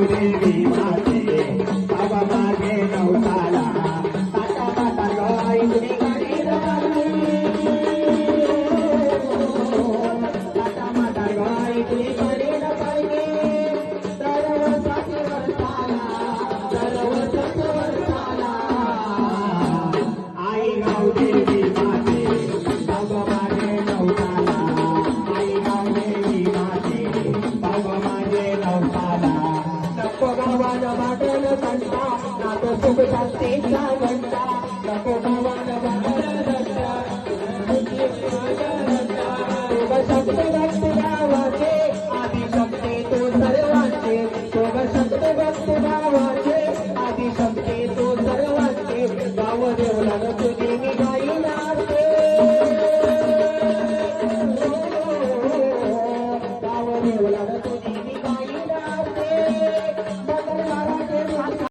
देवी माते बाबा मागे नवसाला ताटा ताटा गाई तुझी गाडी ताटा माटा गाई तुझी गाडी आई गाव देवी माते बाबा मागे नवसाला आई गाव देवी माते बाबा मागे नवसाला नको गावाला वाटेल घंटा नातं सुख शांतीचा घंटा नको गावाला वाटेल घंटा शब्द भक्त गावाचे आधी शक्ती तो सर्वांचे शोभ शब्द भक्त गावाचे आधी शक्ती तो सर्वांचे गाव देवला तुझी मी गाई नाचते गाव देवला